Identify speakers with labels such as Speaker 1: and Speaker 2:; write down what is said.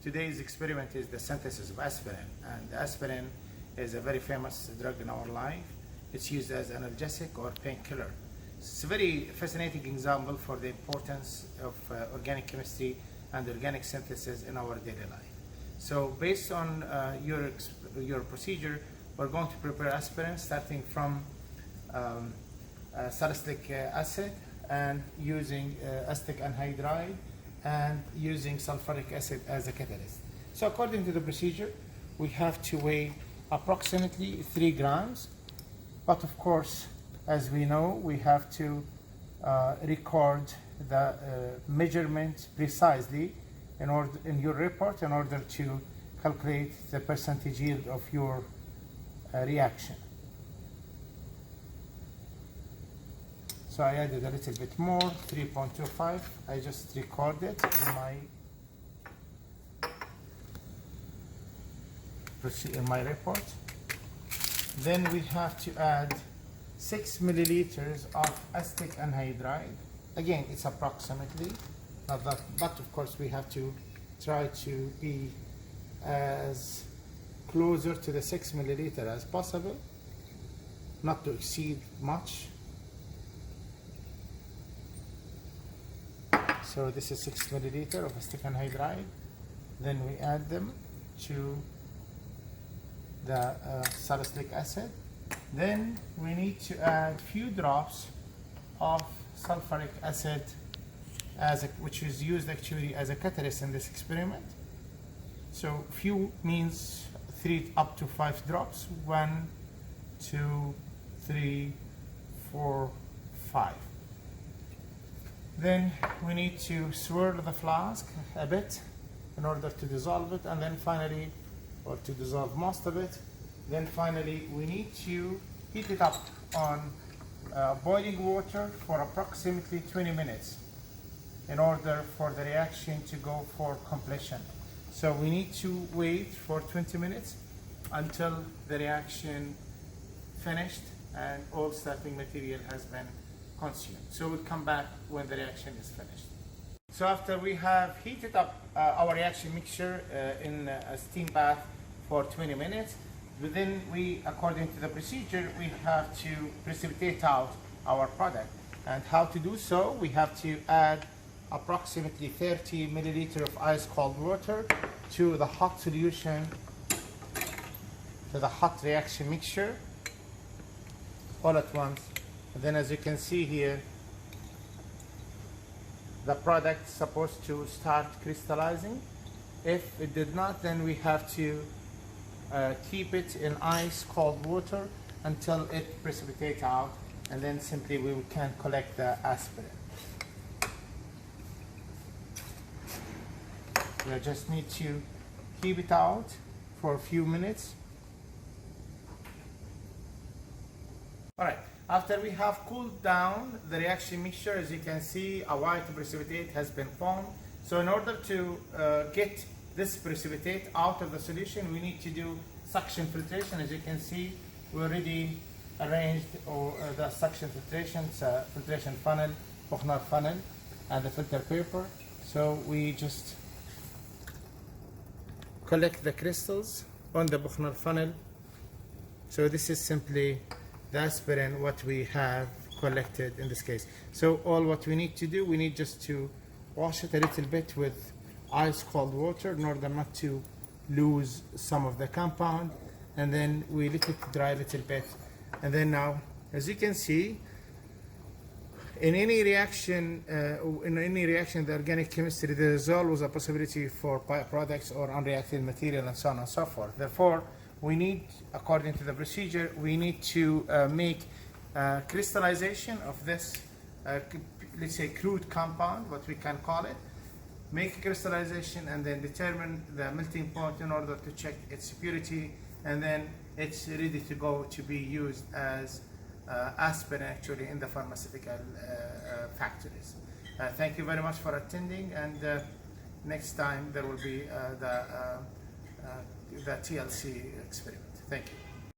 Speaker 1: Today's experiment is the synthesis of aspirin, and aspirin is a very famous drug in our life. It's used as an analgesic or painkiller. It's a very fascinating example for the importance of organic chemistry and organic synthesis in our daily life. So based on your procedure, we're going to prepare aspirin starting from salicylic acid and using acetic anhydride and using sulfuric acid as a catalyst. So according to the procedure, we have to weigh approximately 3 grams, but of course, as we know, we have to record the measurement precisely in your report in order to calculate the percentage yield of your reaction. So I added a little bit more, 3.25. I just recorded in my report. Then we have to add 6 milliliters of acetic anhydride. Again, it's approximately, not that, but of course we have to try to be as closer to the 6 milliliter as possible, not to exceed much. So this is 6 milliliter of acetic anhydride. Then we add them to the salicylic acid. Then we need to add few drops of sulfuric acid, which is used actually as a catalyst in this experiment. So few means 3 up to 5 drops. 1, 2, 3, 4, 5. Then we need to swirl the flask a bit in order to dissolve it, and then finally, or to dissolve most of it. Then finally, we need to heat it up on boiling water for approximately 20 minutes in order for the reaction to go for completion. So we need to wait for 20 minutes until the reaction finished and all starting material has been consumed. So we'll come back when the reaction is finished. So after we have heated up our reaction mixture in a steam bath for 20 minutes, then we, according to the procedure, we have to precipitate out our product. And how to do so? We have to add approximately 30 milliliter of ice cold water to the hot solution, to the hot reaction mixture, all at once. And then as you can see here, the product is supposed to start crystallizing. If it did not, then we have to keep it in ice cold water until it precipitates out, and then simply we can collect the aspirin. We just need to keep it out for a few minutes. All right. After we have cooled down the reaction mixture, as you can see, a white precipitate has been formed. So in order to get this precipitate out of the solution, we need to do suction filtration. As you can see, we already arranged the suction filtration. It's a filtration funnel, Buchner funnel, and the filter paper. So we just collect the crystals on the Buchner funnel. So this is simply the aspirin, what we have collected in this case. So all what we need to do, we need just to wash it a little bit with ice cold water in order not to lose some of the compound, and then we let it dry a little bit. And then now, as you can see, in any reaction, the organic chemistry, there is always a possibility for byproducts or unreacted material and so on and so forth. Therefore, we need, according to the procedure, we need to make crystallization of this, let's say, crude compound, what we can call it. Make crystallization and then determine the melting point in order to check its purity, and then it's ready to go to be used as aspirin actually in the pharmaceutical factories. Thank you very much for attending, and next time there will be the TLC experiment. Thank you.